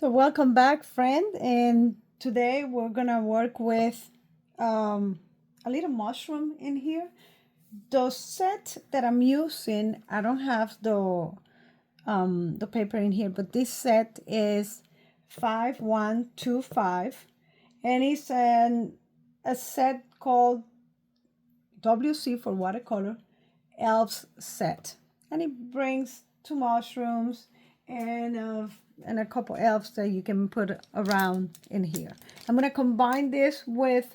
So welcome back, friend, and today we're gonna work with a little mushroom in here. The set that I'm using, I don't have the paper in here, but this set is 5125, and it's a set called WC for watercolor Elves set, and it brings two mushrooms and a couple elves that you can put around in here. I'm going to combine this with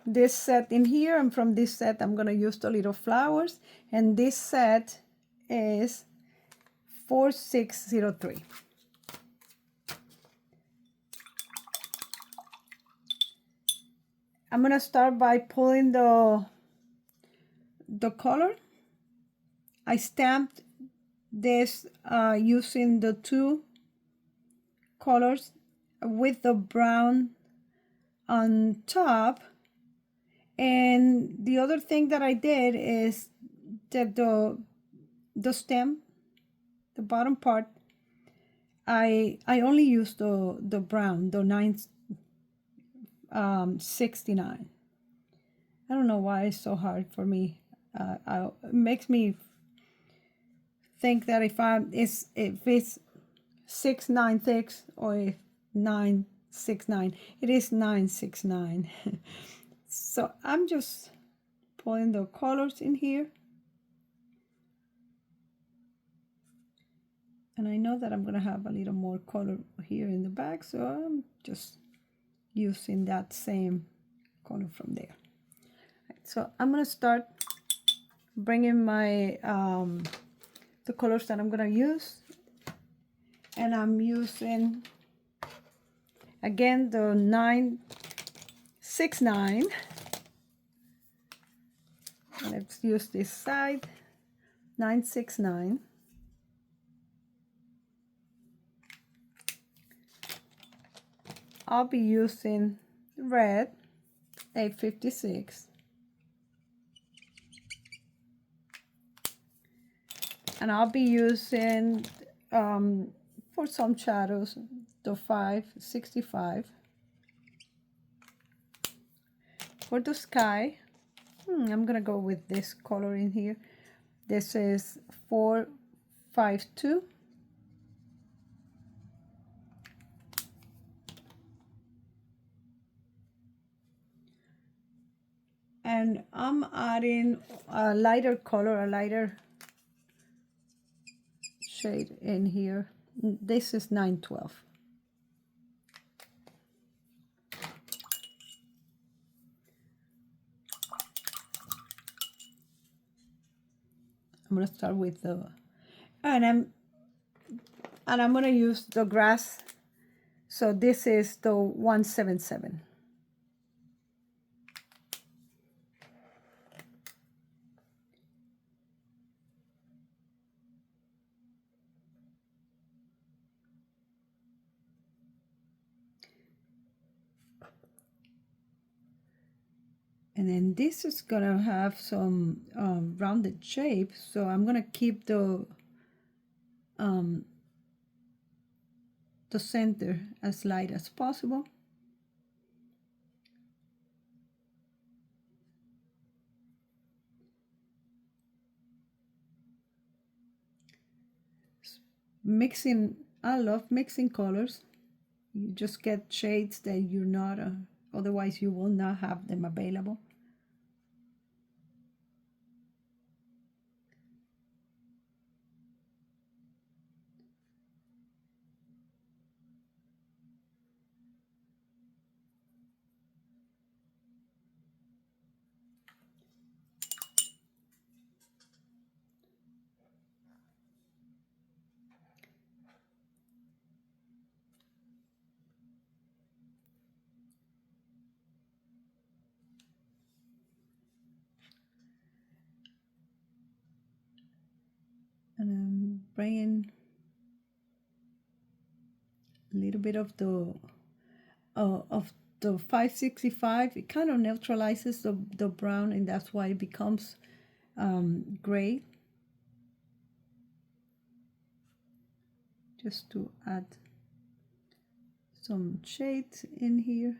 this set in here, and from this set I'm going to use the little flowers, and this set is 4603. I'm going to start by pulling the color. I stamped this using the two colors with the brown on top. And the other thing that I did is that the stem, the bottom part, I only used the brown, the 969. I don't know why it's so hard for me. It makes me think that if it's 696 or if 969, it is 969. So I'm just pulling the colors in here, and I know that I'm gonna have a little more color here in the back, so I'm just using that same color from there. So I'm gonna start bringing my the colors that I'm gonna use, and I'm using again the 969. Let's use this side, 969. I'll be using red, 856. And I'll be using, for some shadows, the 565. For the sky, I'm going to go with this color in here. This is 452. And I'm adding a lighter color, a lighter shade in here. This is 912. I'm gonna start with the, and I'm gonna use the grass. So this is the 177. And then this is gonna have some rounded shape, so I'm gonna keep the center as light as possible. Mixing, I love mixing colors. You just get shades that you're not, otherwise you will not have them available. And I'm bringing a little bit of the 565. It kind of neutralizes the brown, and that's why it becomes gray. just to add some shades in here.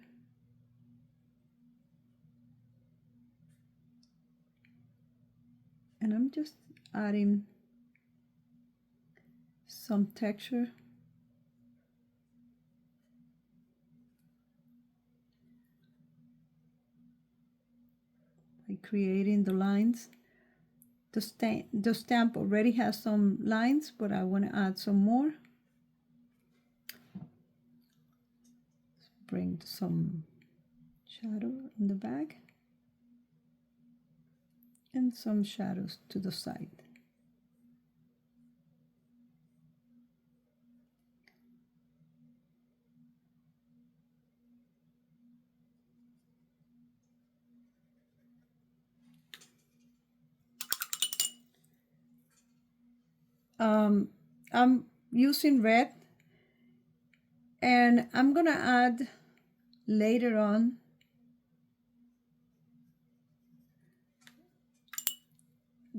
And I'm just adding some texture. By creating the lines. The stamp already has some lines, but I want to add some more. Bring some shadow in the back and some shadows to the side. I'm using red, and I'm gonna add later on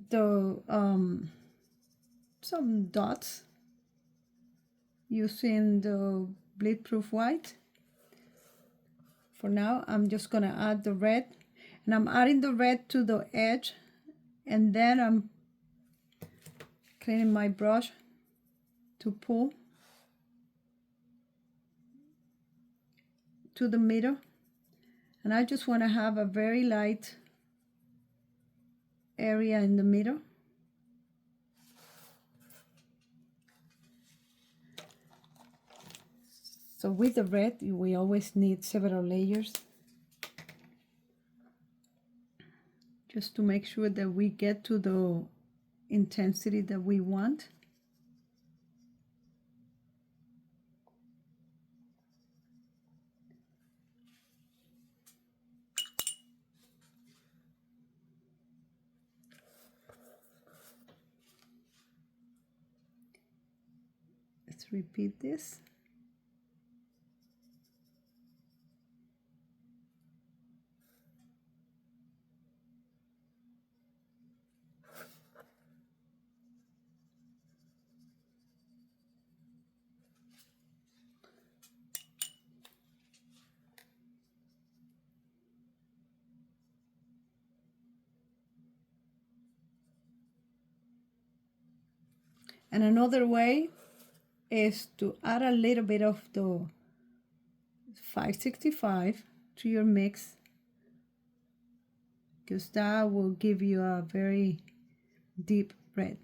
the some dots using the bleed proof white. For now, I'm just gonna add the red, and I'm adding the red to the edge, and then I'm cleaning my brush to pull to the middle, and I just want to have a very light area in the middle. So with the red, we always need several layers just to make sure that we get to the intensity that we want. Let's repeat this. And another way is to add a little bit of the 565 to your mix, because that will give you a very deep red.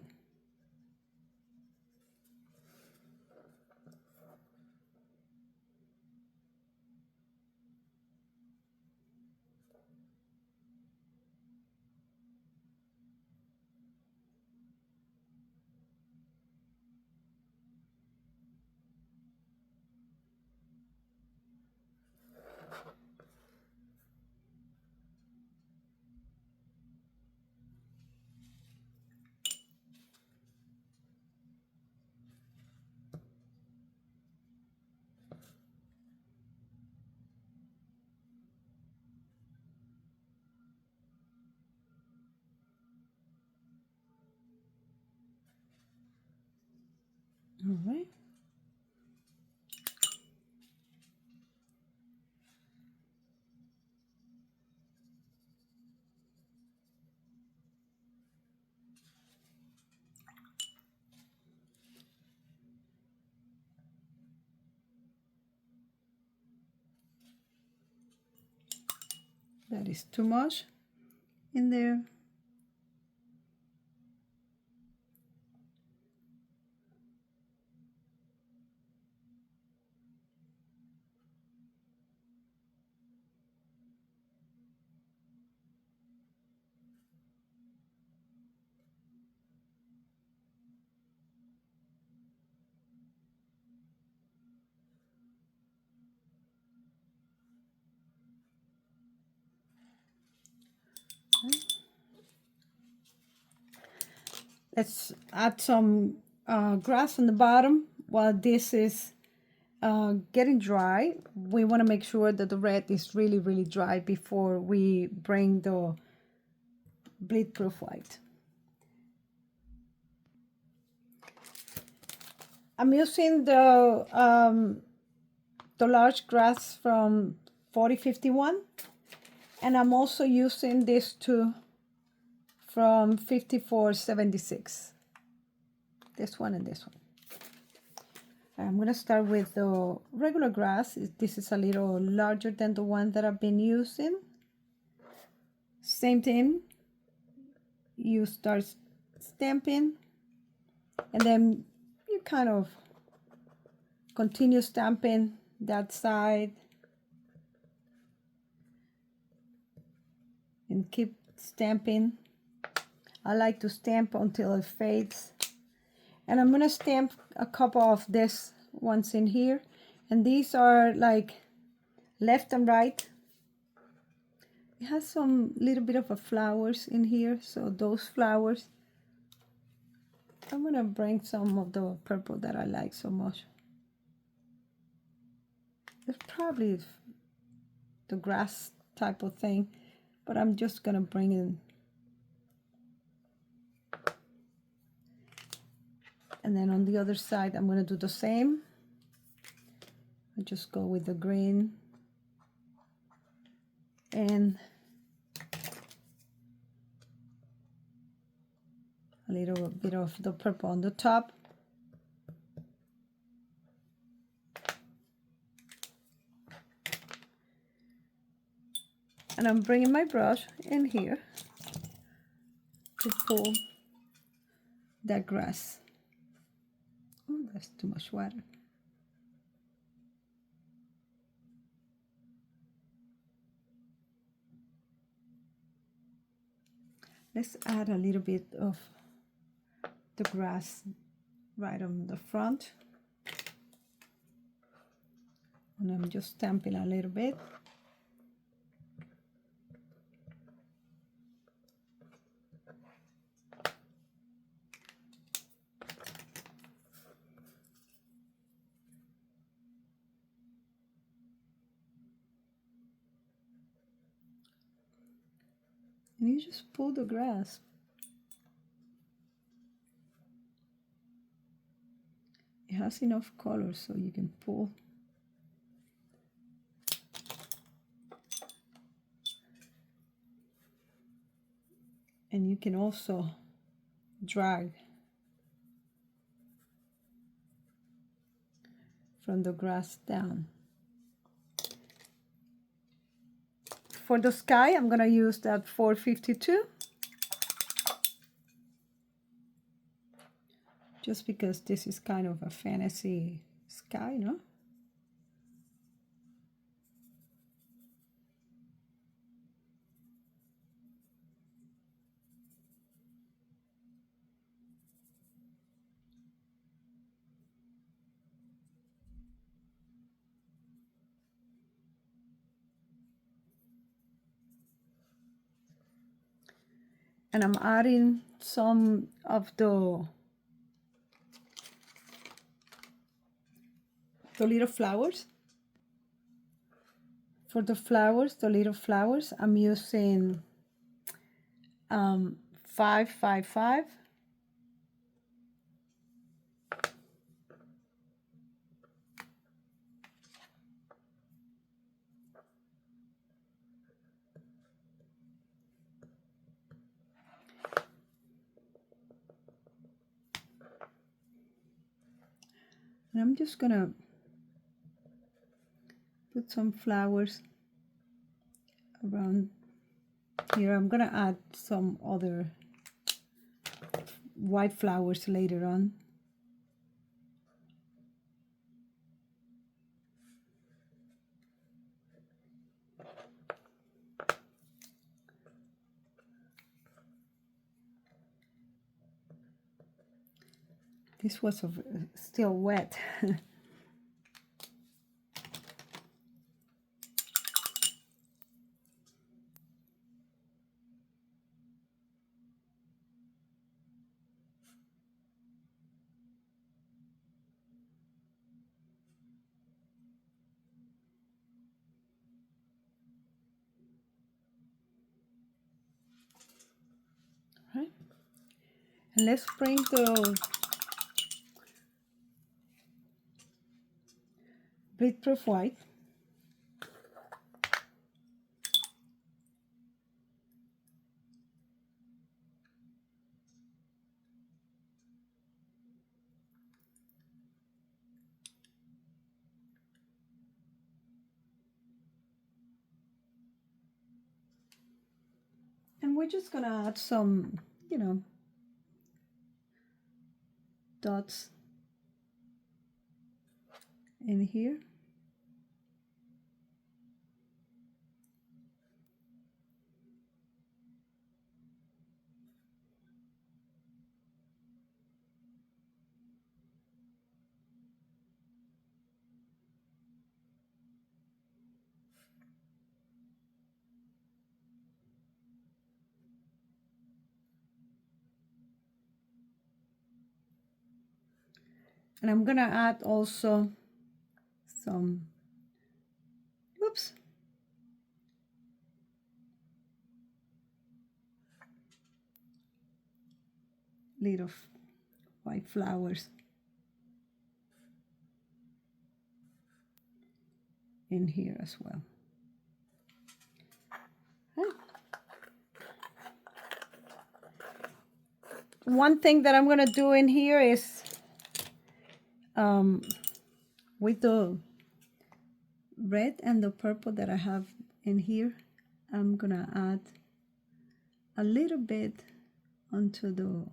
All right. That is too much in there. Let's add some grass on the bottom while this is getting dry. We want to make sure that the red is really, really dry before we bring the bleed proof white. I'm using the large grass from 4051, and I'm also using this two from 5476. This one and this one. I'm going to start with the regular grass. This is a little larger than the one that I've been using. Same thing. You start stamping, and then you kind of continue stamping that side and keep stamping. I like to stamp until it fades. And I'm going to stamp a couple of this ones in here. And these are like left and right. It has some little bit of a flowers in here. So those flowers, I'm going to bring some of the purple that I like so much. It's probably the grass type of thing, but I'm just going to bring in. And then on the other side, I'm going to do the same. I just go with the green and a little bit of the purple on the top. And I'm bringing my brush in here to pull that grass. Oh, that's too much water. Let's add a little bit of the grass right on the front. And I'm just stamping a little bit. And you just pull the grass. It has enough color so you can pull. And you can also drag from the grass down. For the sky, I'm going to use that 452. Just because this is kind of a fantasy sky, no? And I'm adding some of the little flowers. For the flowers, the little flowers, I'm using 555. And I'm just gonna put some flowers around here. I'm gonna add some other white flowers later on. This was still wet. Right. And let's bring bleed-proof white. And we're just gonna add some, you know, dots in here. And I'm gonna add also some, whoops, little white flowers in here as well. One thing that I'm gonna do in here is with the red and the purple that I have in here, I'm gonna add a little bit onto the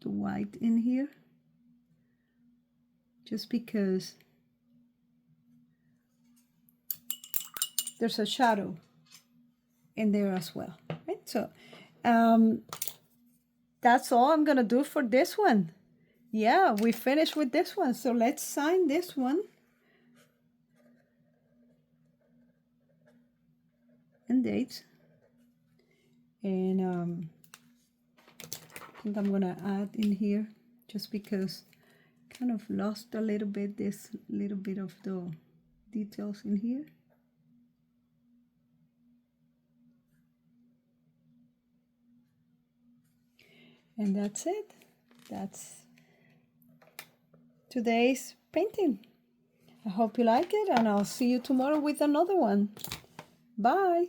white in here, just because there's a shadow in there as well, right? So that's all I'm gonna do for this one. Yeah, we finished with this one, so let's sign this one. And dates. And I think I'm gonna add in here, just because kind of lost a little bit, this little bit of the details in here. And that's it. That's today's painting. I hope you like it, and I'll see you tomorrow with another one. Bye.